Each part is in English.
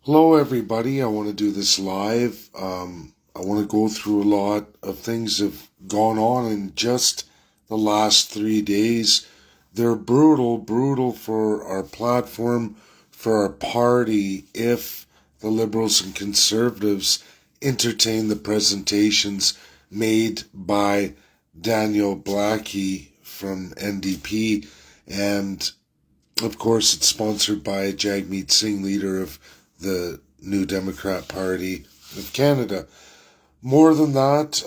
Hello, everybody. I want to do this live. I want to go through a lot of things that have gone on in just the last 3 days. They're brutal for our platform, for our party, if the Liberals and Conservatives entertain the presentations made by Daniel Blaikie from NDP. And of course, it's sponsored by Jagmeet Singh, leader of the New Democrat Party of Canada. More than that,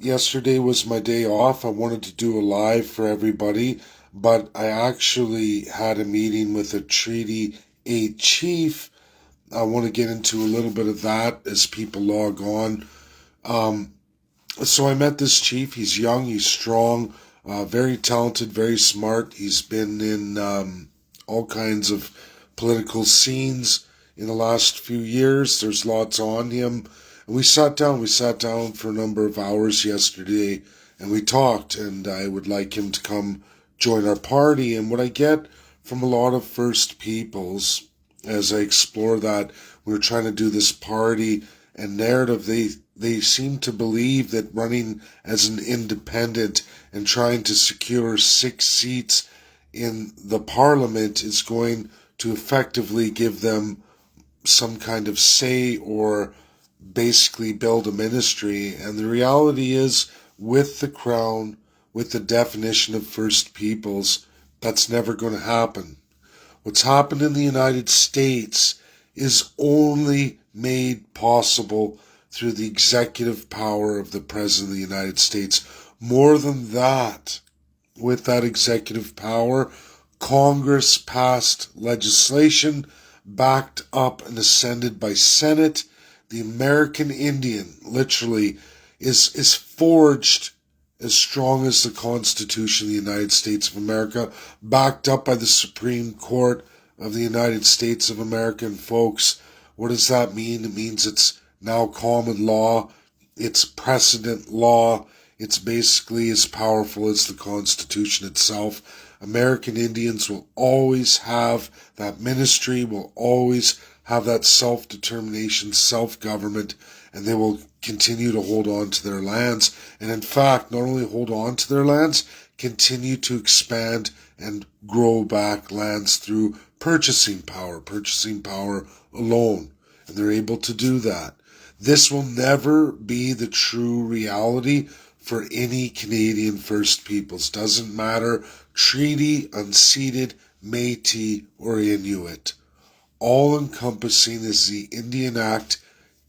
yesterday was my day off. I wanted to do a live for everybody, but I actually had a meeting with a Treaty 8 chief. I want to get into a little bit of that as people log on. So I met this chief. He's young, he's strong, very talented, very smart. He's been in all kinds of political scenes in the last few years. There's lots on him. And we sat down for a number of hours yesterday and we talked, and I would like him to come join our party. And what I get from a lot of First Peoples as I explore that, we were trying to do this party and narrative, they seem to believe that running as an independent and trying to secure 6 seats in the parliament is going to effectively give them some kind of say or basically build a ministry. And the reality is, with the Crown, with the definition of First Peoples, that's never going to happen. What's happened in the United States is only made possible through the executive power of the President of the United States. More than that, with that executive power, Congress passed legislation backed up and ascended by Senate. The American Indian, literally, is forged as strong as the Constitution of the United States of America, backed up by the Supreme Court of the United States of America. And folks, what does that mean? It means it's now common law, it's precedent law, it's basically as powerful as the Constitution itself. American Indians will always have that ministry, will always have that self-determination, self-government, and they will continue to hold on to their lands. And in fact, not only hold on to their lands, continue to expand and grow back lands through purchasing power alone. And they're able to do that. This will never be the true reality for any Canadian First Peoples. Doesn't matter, treaty, unceded, Métis, or Inuit. All-encompassing is the Indian Act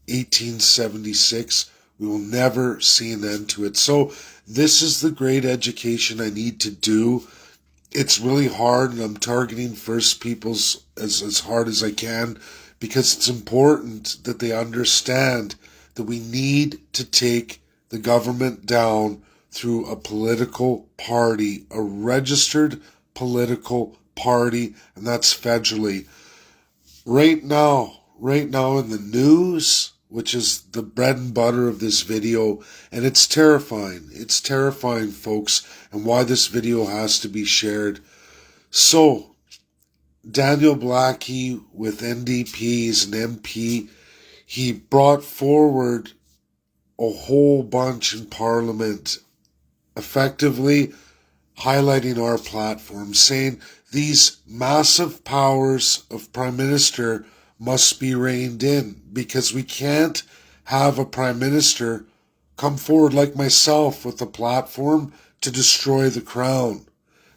1876. We will never see an end to it. So this is the great education I need to do. It's really hard, and I'm targeting First Peoples as hard as I can, because it's important that they understand that we need to take the government down through a political party, a registered political party, and that's federally. Right now in the news, which is the bread and butter of this video, and it's terrifying. It's terrifying, folks, and why this video has to be shared. So, Daniel Blaikie with NDP is an MP. He brought forward a whole bunch in Parliament, effectively highlighting our platform, saying these massive powers of Prime Minister must be reined in, because we can't have a Prime Minister come forward like myself with a platform to destroy the Crown.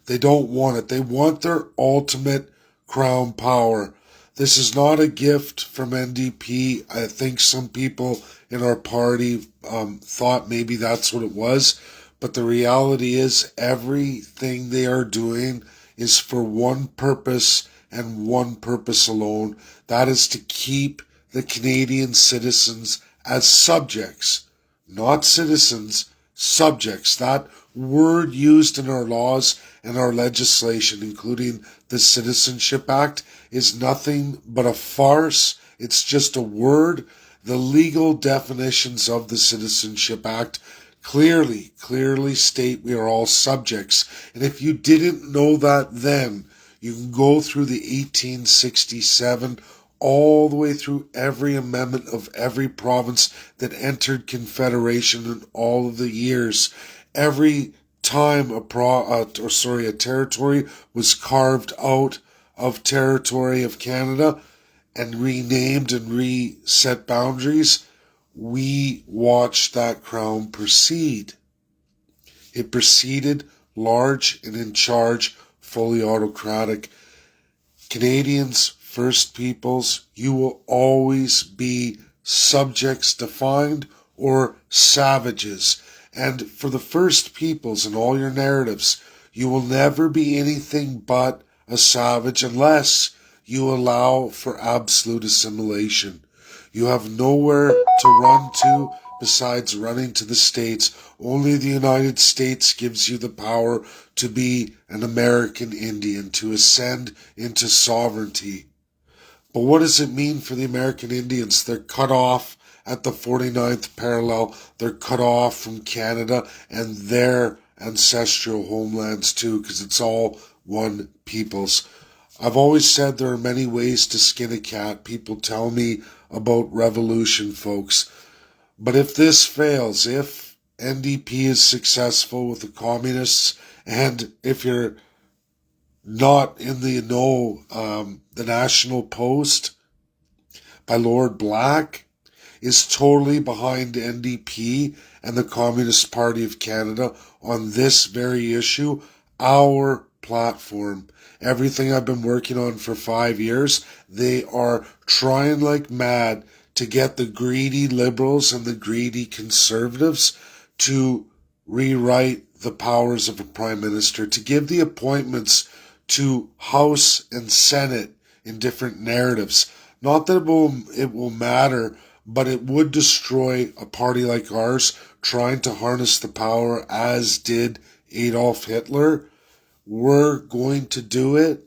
They don't want it. They want their ultimate Crown power. This is not a gift from NDP. I think some people in our party thought maybe that's what it was. But the reality is, everything they are doing is for one purpose and one purpose alone. That is to keep the Canadian citizens as subjects, not citizens, subjects. That word used in our laws and our legislation, including the Citizenship Act, is nothing but a farce. It's just a word. The legal definitions of the Citizenship Act clearly state we are all subjects. And if you didn't know that then, you can go through the 1867 all the way through every amendment of every province that entered Confederation in all of the years. Every time a territory was carved out of territory of Canada and renamed and reset boundaries, we watched that crown proceed. It proceeded large and in charge, fully autocratic. Canadians, First Peoples, you will always be subjects defined or savages. And for the First Peoples in all your narratives, you will never be anything but a savage unless you allow for absolute assimilation. You have nowhere to run to besides running to the States. Only the United States gives you the power to be an American Indian, to ascend into sovereignty. But what does it mean for the American Indians? They're cut off at the 49th parallel. They're cut off from Canada and their ancestral homelands too, because it's all one people's. I've always said there are many ways to skin a cat. People tell me about revolution, folks. But if this fails, if NDP is successful with the communists, and if you're not in the know, the National Post by Lord Black is totally behind NDP and the Communist Party of Canada on this very issue. Our platform, everything I've been working on for 5 years, they are trying like mad to get the greedy liberals and the greedy conservatives to rewrite the powers of a prime minister, to give the appointments to House and Senate in different narratives. Not that it will matter, but it would destroy a party like ours trying to harness the power as did Adolf Hitler. We're going to do it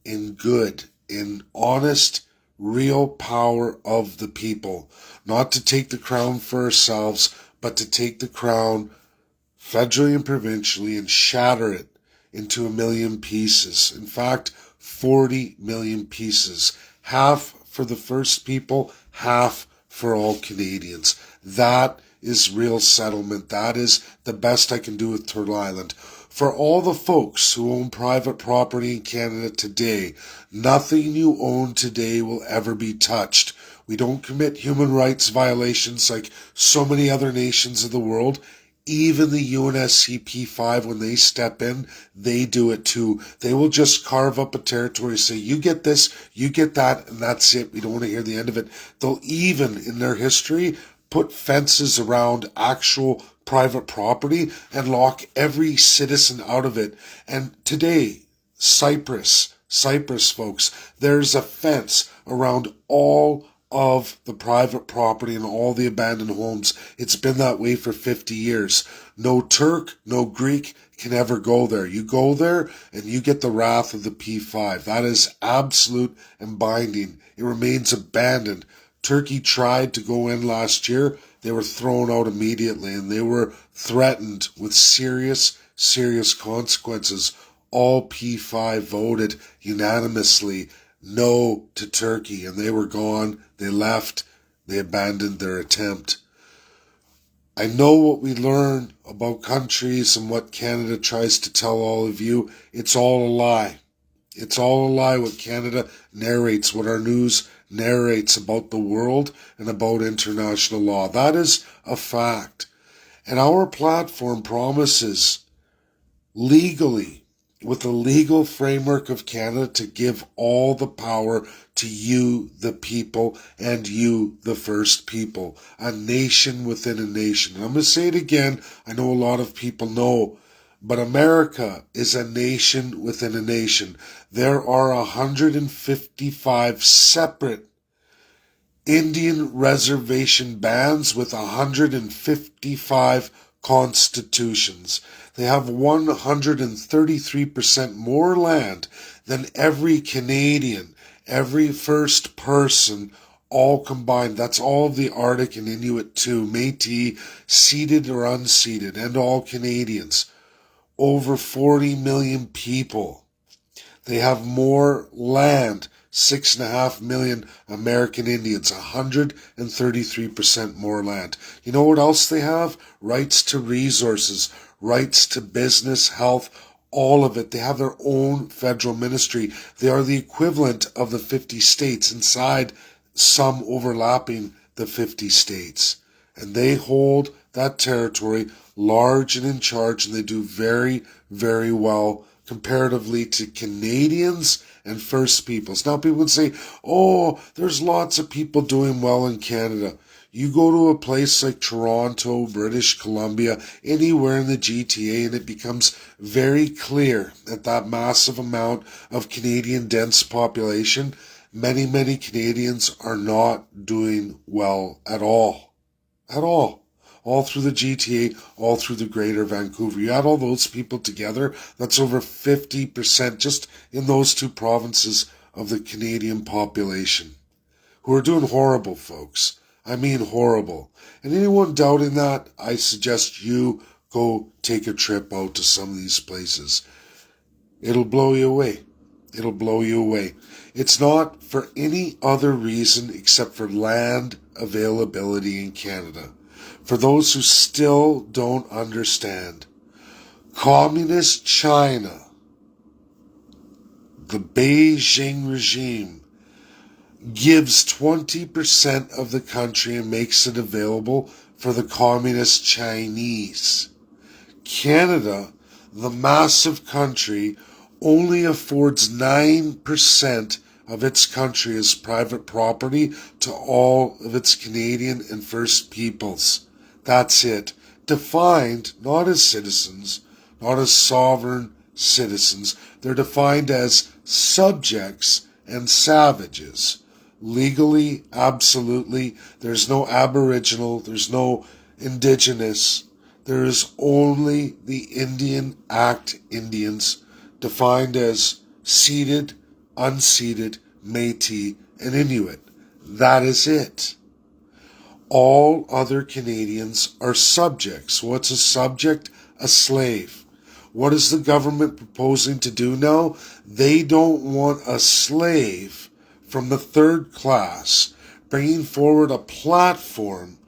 in good, in honest, real power of the people. Not to take the crown for ourselves, but to take the crown federally and provincially and shatter it into 1 million pieces. In fact, 40 million pieces. Half for the First People, half for all Canadians. That is real settlement. That is the best I can do with Turtle Island. For all the folks who own private property in Canada today, nothing you own today will ever be touched. We don't commit human rights violations like so many other nations of the world. Even the UNSCP5, when they step in, they do it too. They will just carve up a territory, say, you get this, you get that, and that's it. We don't want to hear the end of it. They'll even, in their history, put fences around actual private property and lock every citizen out of it. And today, Cyprus, folks, there's a fence around all of the private property and all the abandoned homes. It's been that way for 50 years. No Turk, no Greek can ever go there. You go there and you get the wrath of the P5. That is absolute and binding. It remains abandoned. Turkey tried to go in last year. They were thrown out immediately and they were threatened with serious consequences. All P5 voted unanimously no to Turkey, and they were gone. They left. They abandoned their attempt. I know what we learn about countries and what Canada tries to tell all of you. It's all a lie. It's all a lie what Canada narrates, what our news narrates about the world and about international law. That is a fact. And our platform promises legally, with the legal framework of Canada, to give all the power to you, the people, and you, the First People. A nation within a nation. And I'm going to say it again. I know a lot of people know, but America is a nation within a nation. There are 155 separate Indian reservation bands with 155 constitutions. They have 133% more land than every Canadian, every first person, all combined. That's all of the Arctic and Inuit too, Métis, seated or unseated, and all Canadians. Over 40 million people. They have more land 6.5 million American Indians, 133% more land. You know what else they have? Rights to resources, rights to business, health, all of it. They have their own federal ministry. They are the equivalent of the 50 states inside some overlapping the 50 states. And they hold that territory large and in charge, and they do very, very well comparatively to Canadians and First Peoples. Now people would say, oh, there's lots of people doing well in Canada. You go to a place like Toronto, British Columbia, anywhere in the GTA, and it becomes very clear that that massive amount of Canadian dense population, many, many Canadians are not doing well at all. At all. All through the GTA, all through the greater Vancouver. You add all those people together, that's over 50% just in those two provinces of the Canadian population, who are doing horrible, folks. I mean horrible. And anyone doubting that, I suggest you go take a trip out to some of these places. It'll blow you away. It'll blow you away. It's not for any other reason except for land availability in Canada. For those who still don't understand, Communist China, the Beijing regime, gives 20% of the country and makes it available for the Communist Chinese. Canada, the massive country, only affords 9% of its country as private property to all of its Canadian and First Peoples. That's it. Defined not as citizens, not as sovereign citizens. They're defined as subjects and savages. Legally, absolutely, there's no Aboriginal, there's no Indigenous. There is only the Indian Act Indians, defined as ceded, unceded, Métis, and Inuit. That is it. All other Canadians are subjects. What's a subject? A slave. What is the government proposing to do now? They don't want a slave from the third class bringing forward a platform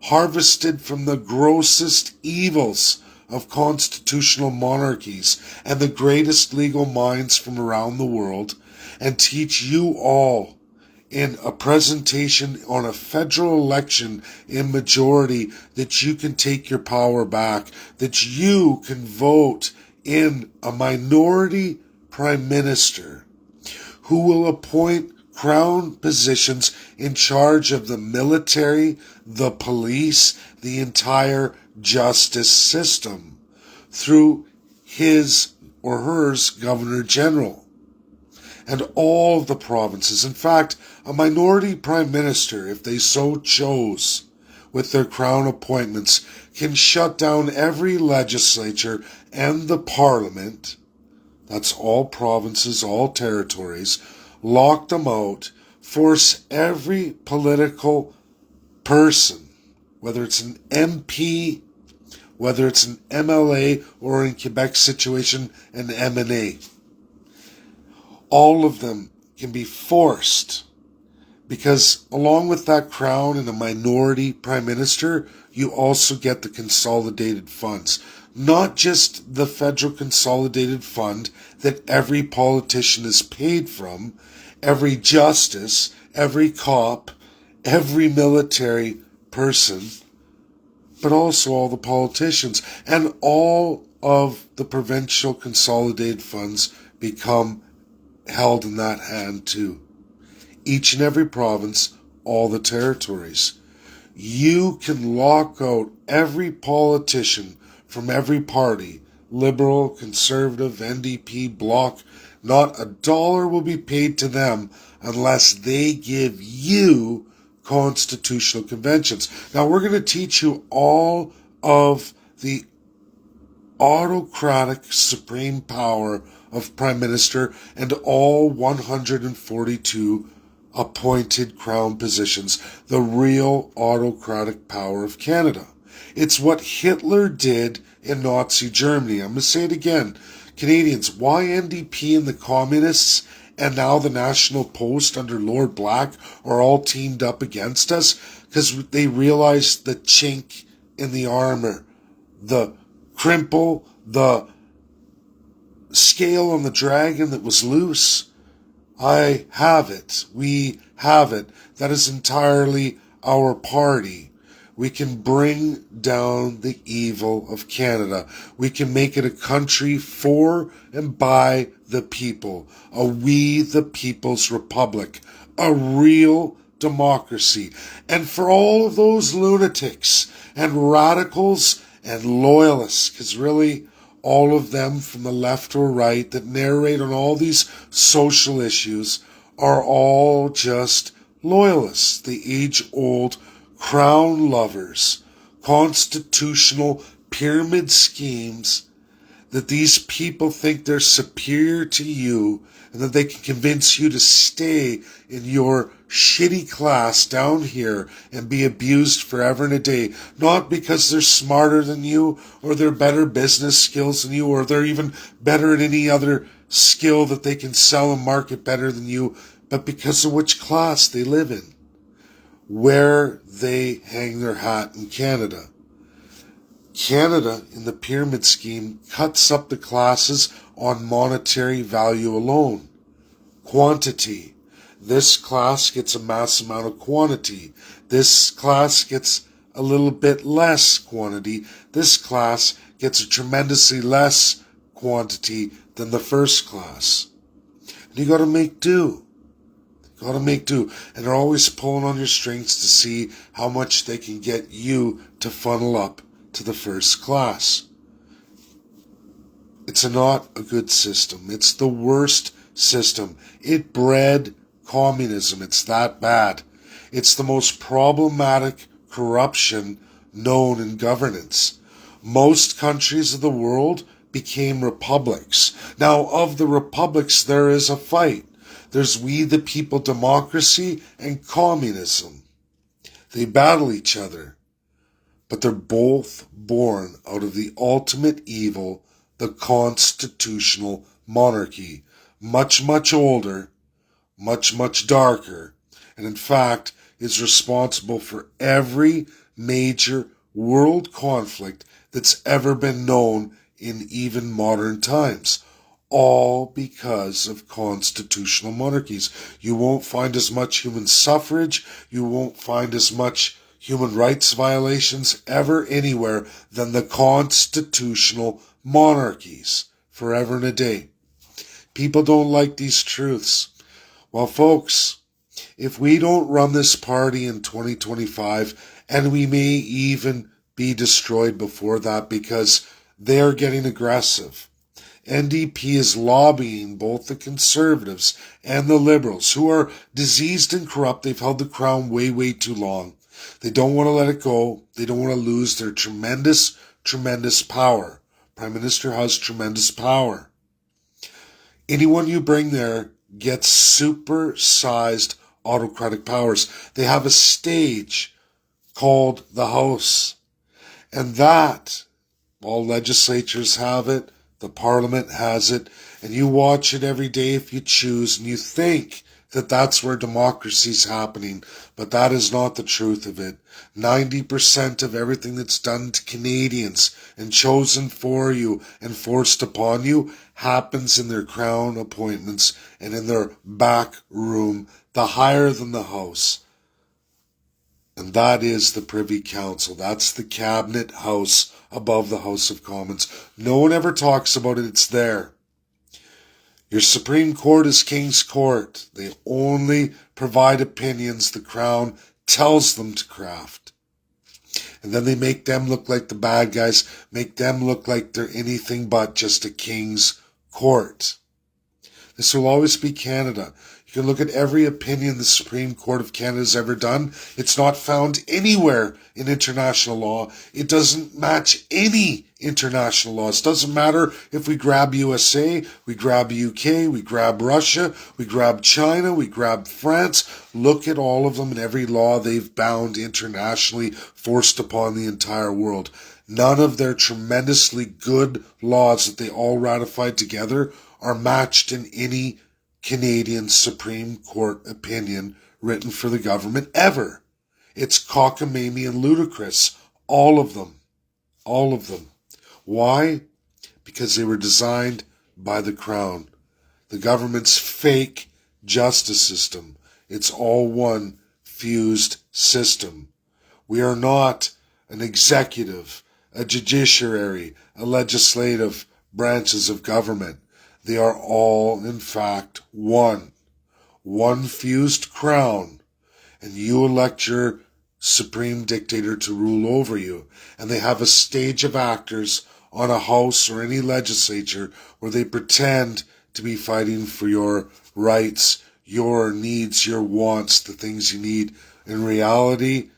harvested from the grossest evils of constitutional monarchies and the greatest legal minds from around the world, and teach you all in a presentation on a federal election in majority that you can take your power back, that you can vote in a minority prime minister who will appoint crown positions in charge of the military, the police, the entire justice system through his or hers Governor General. And all of the provinces, in fact, a minority prime minister, if they so chose, with their crown appointments, can shut down every legislature and the parliament, that's all provinces, all territories, lock them out, force every political person, whether it's an MP, whether it's an MLA, or in Quebec's situation, an MNA. All of them can be forced, because along with that crown and a minority prime minister, you also get the consolidated funds. Not just the federal consolidated fund that every politician is paid from, every justice, every cop, every military person, but also all the politicians. And all of the provincial consolidated funds become held in that hand too. Each and every province, all the territories. You can lock out every politician from every party, Liberal, Conservative, NDP, Bloc. Not a dollar will be paid to them unless they give you constitutional conventions. Now we're going to teach you all of the autocratic supreme power of Prime Minister and all 142 appointed crown positions, the real autocratic power of Canada. It's what Hitler did in Nazi Germany. I'm going to say it again. Canadians, why NDP and the communists And now the National Post under Lord Black are all teamed up against us because they realize the chink in the armor, the crimple, the scale on the dragon that was loose. I have it. We have it. That is entirely our party. We can bring down the evil of Canada. We can make it a country for and by the people. A we the people's republic. A real democracy. And for all of those lunatics and radicals and loyalists, because really all of them from the left or right that narrate on all these social issues are all just loyalists, the age-old crown lovers, constitutional pyramid schemes that these people think they're superior to you and that they can convince you to stay in your shitty class down here and be abused forever and a day. Not because they're smarter than you or they're better business skills than you or they're even better at any other skill that they can sell and market better than you, but because of which class they live in, where they hang their hat in Canada. Canada, in the pyramid scheme, cuts up the classes on monetary value alone. Quantity. This class gets a mass amount of quantity. This class gets a little bit less quantity. This class gets a tremendously less quantity than the first class. And you gotta make do. Gotta make do. And they're always pulling on your strings to see how much they can get you to funnel up to the first class. It's not a good system. It's the worst system. It bred communism. It's that bad. It's the most problematic corruption known in governance. Most countries of the world became republics. Now, of the republics, there is a fight. There's we the people democracy and communism. They battle each other. But they're both born out of the ultimate evil, the constitutional monarchy. Much, much older, much, much darker, and in fact is responsible for every major world conflict that's ever been known in even modern times. All because of constitutional monarchies. You won't find as much human suffrage, you won't find as much human rights violations ever anywhere than the constitutional monarchies, forever and a day. People don't like these truths. Well, folks, if we don't run this party in 2025, and we may even be destroyed before that because they're getting aggressive. NDP is lobbying both the Conservatives and the Liberals, who are diseased and corrupt. They've held the crown way, way too long. They don't want to let it go. They don't want to lose their tremendous, tremendous power. Prime Minister has tremendous power. Anyone you bring there gets super-sized autocratic powers. They have a stage called the House. And that, all legislatures have it, the Parliament has it, and you watch it every day if you choose, and you think that that's where democracy's happening, but that is not the truth of it. 90% of everything that's done to Canadians and chosen for you and forced upon you happens in their crown appointments and in their back room, the higher than the House. And that is the Privy Council. That's the Cabinet House above the House of Commons. No one ever talks about it. It's there. Your Supreme Court is King's Court. They only provide opinions the Crown tells them to craft. And then they make them look like the bad guys, make them look like they're anything but just a King's Court. This will always be Canada. You can look at every opinion the Supreme Court of Canada has ever done. It's not found anywhere in international law. It doesn't match any international laws. It doesn't matter if we grab USA, we grab UK, we grab Russia, we grab China, we grab France. Look at all of them and every law they've bound internationally, forced upon the entire world. None of their tremendously good laws that they all ratified together are matched in any Canadian Supreme Court opinion written for the government ever. It's cockamamie and ludicrous. All of them. All of them. Why? Because they were designed by the Crown. The government's fake justice system. It's all one fused system. We are not an executive, a judiciary, a legislative branches of government. They are all, in fact, one. One fused crown. And you elect your supreme dictator to rule over you. And they have a stage of actors on a house or any legislature where they pretend to be fighting for your rights, your needs, your wants, the things you need. In reality,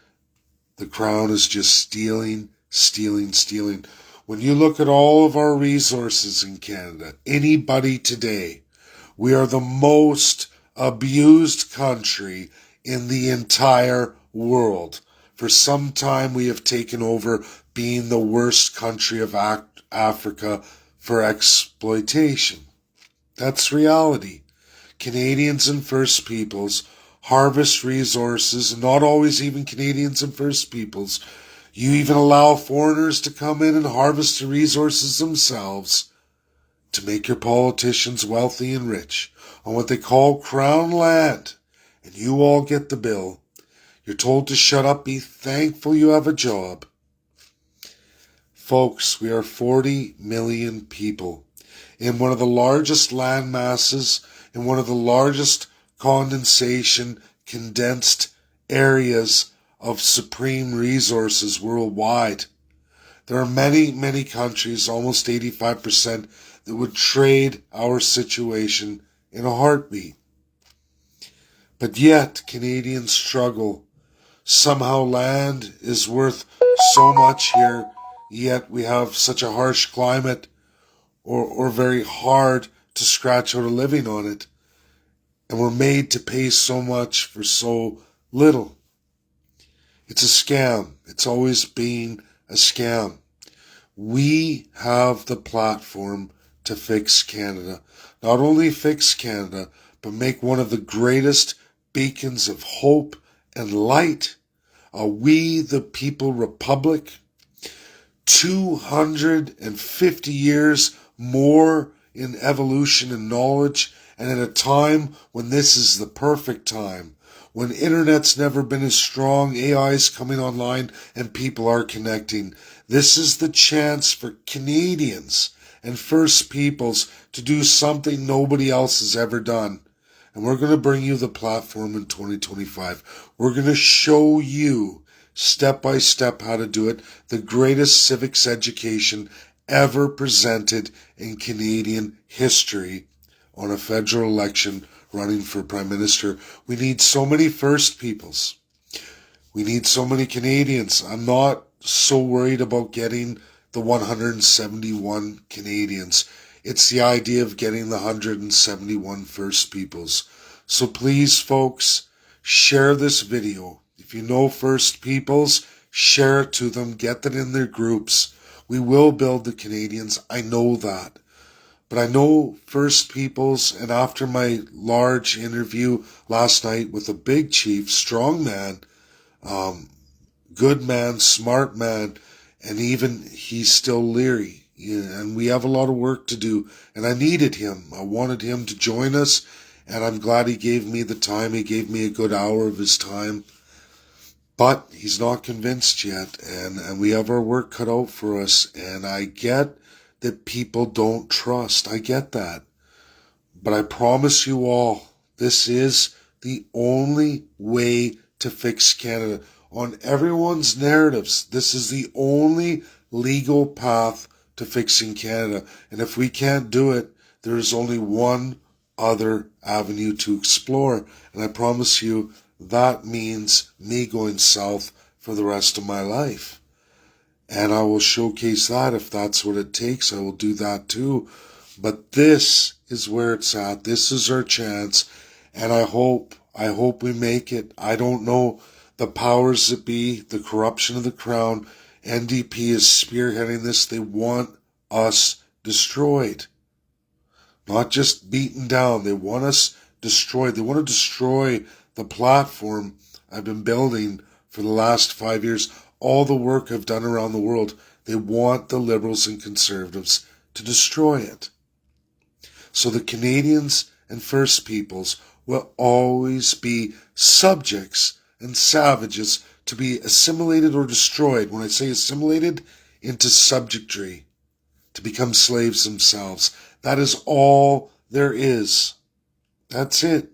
the Crown is just stealing, stealing, stealing. When you look at all of our resources in Canada, anybody today, we are the most abused country in the entire world. For some time, we have taken over being the worst country of Africa for exploitation. That's reality. Canadians and First Peoples harvest resources, not always even Canadians and First Peoples. You even allow foreigners to come in and harvest the resources themselves to make your politicians wealthy and rich on what they call Crown land. And you all get the bill. You're told to shut up, be thankful you have a job. Folks, we are 40 million people in one of the largest land masses, in one of the largest condensation, condensed areas of supreme resources worldwide. There are many, many countries, almost 85%, that would trade our situation in a heartbeat. But yet, Canadians struggle. Somehow land is worth so much here, yet we have such a harsh climate or very hard to scratch out a living on it. And we're made to pay so much for so little. It's a scam. It's always been a scam. We have the platform to fix Canada. Not only fix Canada, but make one of the greatest beacons of hope and light. A We the People Republic. 250 years more in evolution and knowledge, and at a time when this is the perfect time, when internet's never been as strong, AI's coming online, and people are connecting. This is the chance for Canadians and First Peoples to do something nobody else has ever done. And we're going to bring you the platform in 2025. We're going to show you step by step how to do it. The greatest civics education ever presented in Canadian history on a federal election running for Prime Minister. We need so many First Peoples. We need so many Canadians. I'm not so worried about getting the 171 Canadians. It's the idea of getting the 171 First Peoples. So please, folks, share this video. If you know First Peoples, share it to them. Get that in their groups. We will build the Canadians. I know that. But I know First Peoples, and after my large interview last night with a big chief, strong man, good man, smart man, and even he's still leery. And we have a lot of work to do. And I needed him. I wanted him to join us. And I'm glad he gave me the time. He gave me a good hour of his time. But he's not convinced yet. And we have our work cut out for us. And I get that people don't trust. I get that. But I promise you all, this is the only way to fix Canada. On everyone's narratives, this is the only legal path to fixing Canada. And if we can't do it, there is only one other avenue to explore. And I promise you, that means me going south for the rest of my life. And I will showcase that if that's what it takes. I will do that too. But this is where it's at. This is our chance. And I hope we make it. I don't know the powers that be, the corruption of the Crown. NDP is spearheading this. They want us destroyed. not just beaten down. They want us destroyed. They want to destroy the platform I've been building for the last 5 years. All the work I've done around the world. They want the Liberals and Conservatives to destroy it. So the Canadians and First Peoples will always be subjects and savages to be assimilated or destroyed. When I say assimilated, into subjectry, to become slaves themselves. That is all there is. That's it.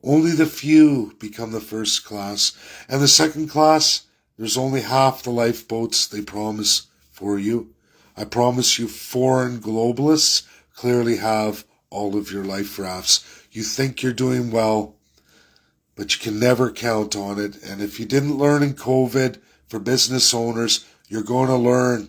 Only the few become the first class. And the second class, there's only half the lifeboats they promise for you. I promise you foreign globalists clearly have all of your life rafts. You think you're doing well, but you can never count on it. And if you didn't learn in COVID, for business owners, you're going to learn.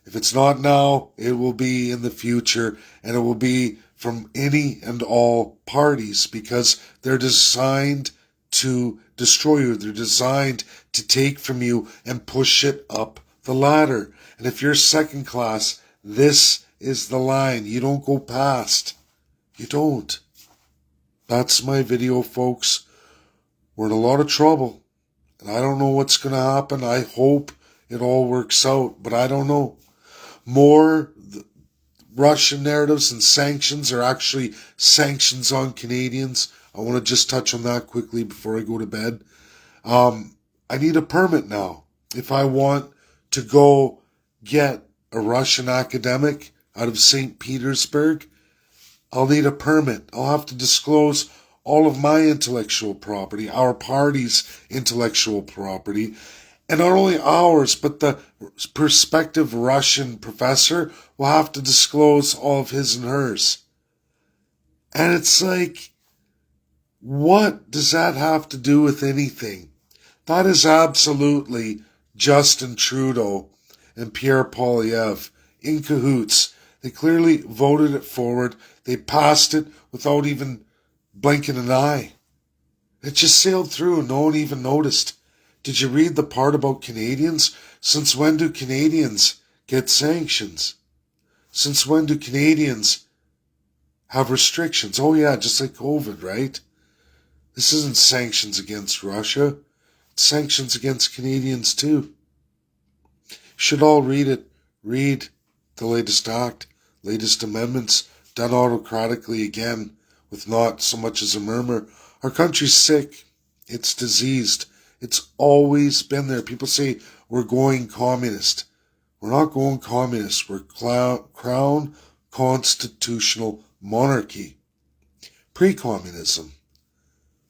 If it's not now, it will be in the future, and it will be from any and all parties, because they're designed to destroy you. They're designed to take from you and push it up the ladder. And if you're second class, this is the line. You don't go past. You don't. That's my video, folks. We're in a lot of trouble, and I don't know what's going to happen. I hope it all works out, but I don't know. More Russian narratives and sanctions are actually sanctions on Canadians. I want to just touch on that quickly before I go to bed. I need a permit now. If I want to go get a Russian academic out of St. Petersburg, I'll need a permit. I'll have to disclose all of my intellectual property, our party's intellectual property, and not only ours, but the prospective Russian professor will have to disclose all of his and hers. And it's like, what does that have to do with anything? That is absolutely Justin Trudeau and Pierre Poilievre in cahoots. They clearly voted it forward. They passed it without even blinking an eye. It just sailed through and no one even noticed. Did you read the part about Canadians? Since when do Canadians get sanctions? Since when do Canadians have restrictions? Oh yeah, just like COVID, right? This isn't sanctions against Russia. It's sanctions against Canadians too. You should all read it. Read the latest act, latest amendments, done autocratically again, with not so much as a murmur. Our country's sick. It's diseased. It's always been there. People say we're going communist. We're not going communist. We're crown constitutional monarchy. Pre-communism.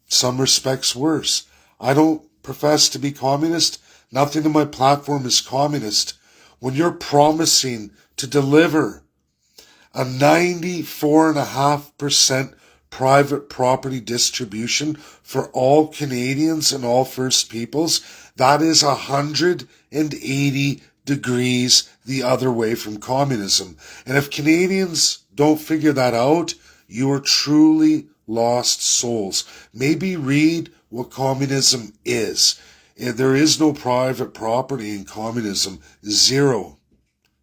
Some respects worse. I don't profess to be communist. Nothing in my platform is communist. When you're promising to deliver a 94.5% private property distribution for all Canadians and all First Peoples, that is 180 degrees the other way from communism. And if Canadians don't figure that out, you are truly lost souls. Maybe read what communism is. There is no private property in communism. Zero.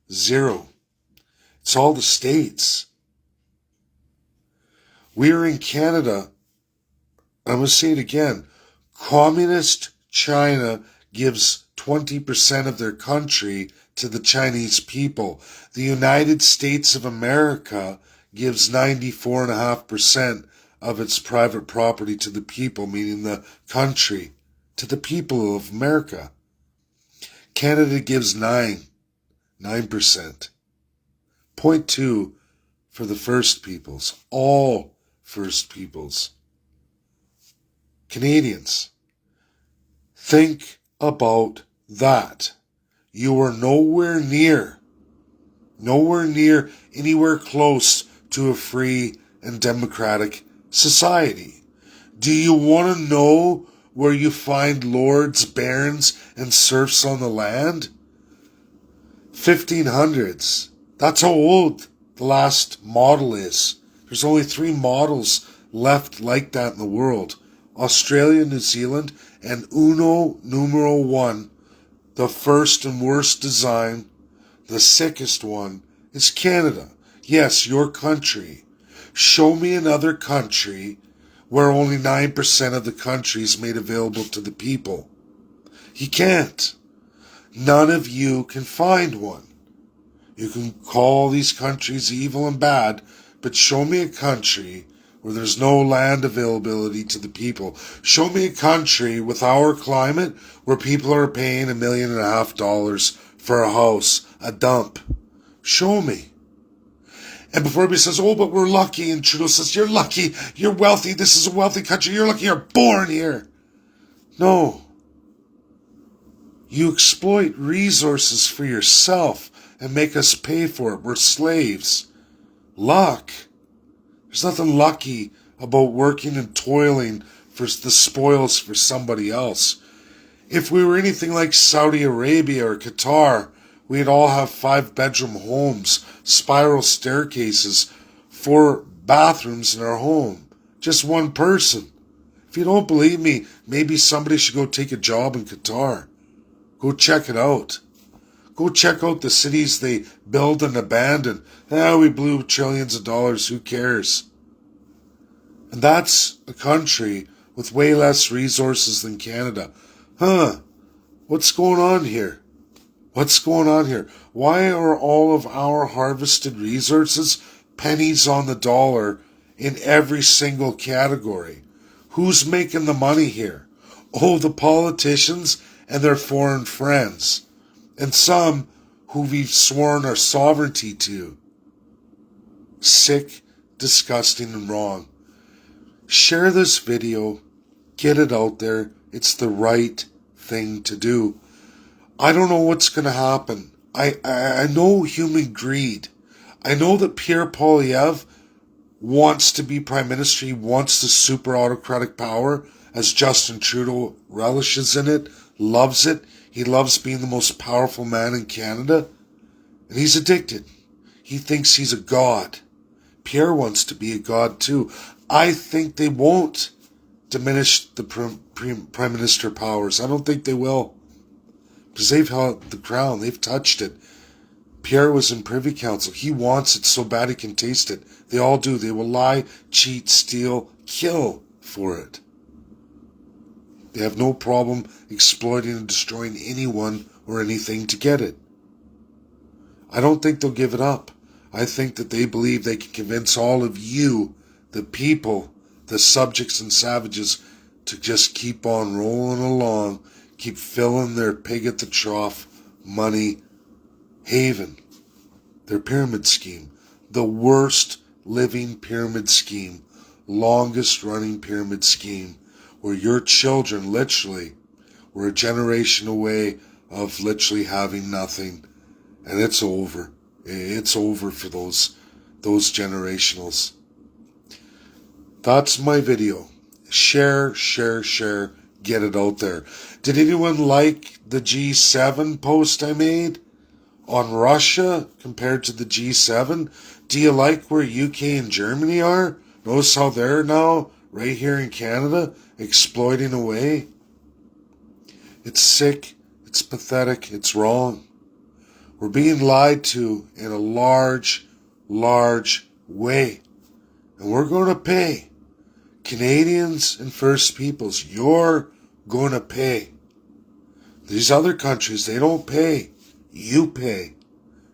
It's all the states. We're in Canada. I'm going to say it again. Communist China gives 20% of their country to the Chinese people. The United States of America gives 94.5% of its private property to the people, meaning the country, to the people of America. Canada gives 9%. 0.2 for the First Peoples, all First Peoples. Canadians, think about that. You are nowhere near anywhere close to a free and democratic society. Do you want to know where you find lords, barons, and serfs on the land? 1500s. That's how old the last model is. There's only 3 models left like that in the world. Australia, New Zealand, and uno numero 1, the first and worst design, the sickest one, is Canada. Yes, your country. Show me another country where only 9% of the country is made available to the people. You can't. None of you can find one. You can call these countries evil and bad, but show me a country where there's no land availability to the people. Show me a country with our climate where people are paying $1.5 million for a house, a dump. Show me. And before everybody says, oh, but we're lucky, and Trudeau says, you're lucky, you're wealthy, this is a wealthy country, you're lucky you're born here. No. You exploit resources for yourself and make us pay for it. We're slaves. Luck. There's nothing lucky about working and toiling for the spoils for somebody else. If we were anything like Saudi Arabia or Qatar, we'd all have 5-bedroom homes, spiral staircases, 4 bathrooms in our home. Just one person. If you don't believe me, maybe somebody should go take a job in Qatar. Go check it out. Go check out the cities they build and abandon. We blew trillions of dollars, who cares? And that's a country with way less resources than Canada. What's going on here? What's going on here? Why are all of our harvested resources pennies on the dollar in every single category? Who's making the money here? Oh, the politicians and their foreign friends. And some who we've sworn our sovereignty to. Sick, disgusting, and wrong. Share this video. Get it out there. It's the right thing to do. I don't know what's going to happen. I know human greed. I know that Pierre Poilievre wants to be Prime Minister. He wants the super autocratic power, as Justin Trudeau relishes in it, loves it. He loves being the most powerful man in Canada. And he's addicted. He thinks he's a god. Pierre wants to be a god too. I think they won't diminish the Prime Minister powers. I don't think they will. Because they've held the crown. They've touched it. Pierre was in Privy Council. He wants it so bad he can taste it. They all do. They will lie, cheat, steal, kill for it. They have no problem exploiting and destroying anyone or anything to get it. I don't think they'll give it up. I think that they believe they can convince all of you, the people, the subjects and savages, to just keep on rolling along, keep filling their pig at the trough money haven. Their pyramid scheme. The worst living pyramid scheme. Longest running pyramid scheme. Where your children literally were a generation away of literally having nothing. And it's over. It's over for those generationals. That's my video. Share, share, share. Get it out there. Did anyone like the G7 post I made on Russia compared to the G7? Do you like where UK and Germany are? Notice how they're now right here in Canada exploiting away. It's sick. It's pathetic. It's wrong. We're being lied to in a large, large way. And we're going to pay. Canadians and First Peoples, you're going to pay. These other countries, they don't pay. You pay.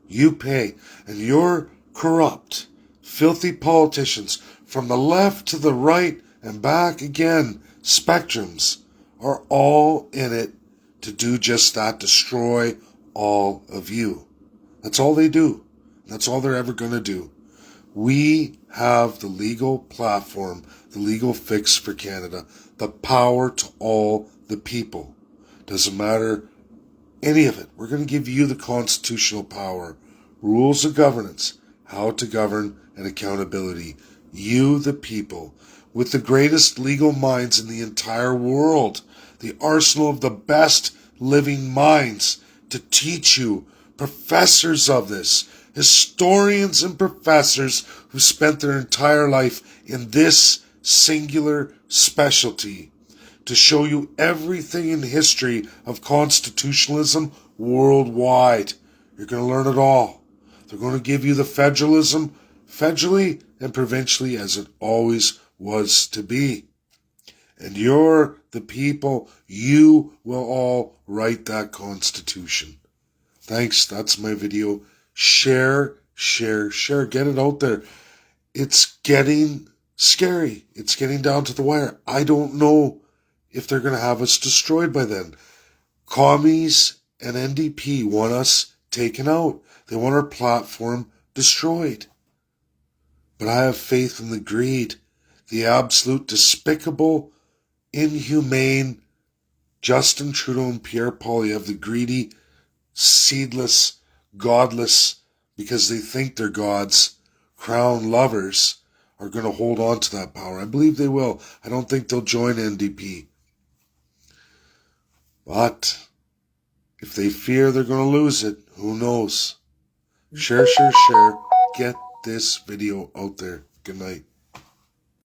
You pay. And your corrupt, filthy politicians from the left to the right and back again, spectrums, are all in it to do just that, destroy all of you. That's all they do. That's all they're ever going to do. We have the legal platform, the legal fix for Canada, the power to all the people. Doesn't matter any of it. We're going to give you the constitutional power, rules of governance, how to govern, and accountability. You, the people, with the greatest legal minds in the entire world, the arsenal of the best living minds to teach you, professors of this, historians and professors who spent their entire life in this singular specialty, to show you everything in history of constitutionalism worldwide. You're going to learn it all. They're going to give you the federalism federally and provincially as it always was to be. And you're the people. You will all write that Constitution. Thanks. That's my video. Share, share, share. Get it out there. It's getting scary. It's getting down to the wire. I don't know if they're going to have us destroyed by then. Commies and NDP want us taken out. They want our platform destroyed. But I have faith in the greed, the absolute despicable, inhumane Justin Trudeau and Pierre Poilievre, the greedy, seedless, godless, because they think they're gods, crown lovers, are going to hold on to that power. I believe they will. I don't think they'll join NDP. But if they fear they're going to lose it, who knows? Share, share, share. Get this video out there. Good night.